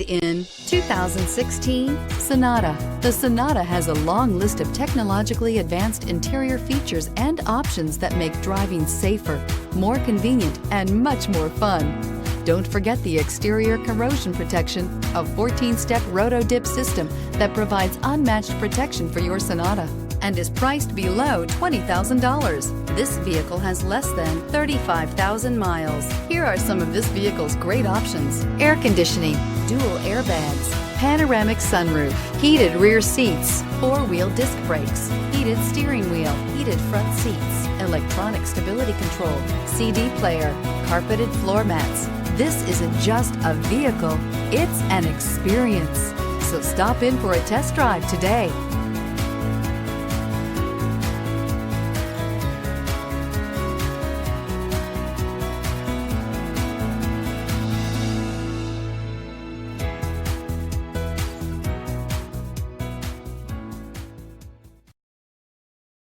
In 2016 Sonata. The Sonata has a long list of technologically advanced interior features and options that make driving safer, more convenient, and much more fun. Don't forget the exterior corrosion protection, a 14-step roto-dip system that provides unmatched protection for your Sonata and is priced below $20,000. This vehicle has less than 35,000 miles. Here are some of this vehicle's great options: air conditioning, dual airbags, panoramic sunroof, heated rear seats, four-wheel disc brakes, heated steering wheel, heated front seats, electronic stability control, CD player, carpeted floor mats. This isn't just a vehicle, it's an experience. So stop in for a test drive today.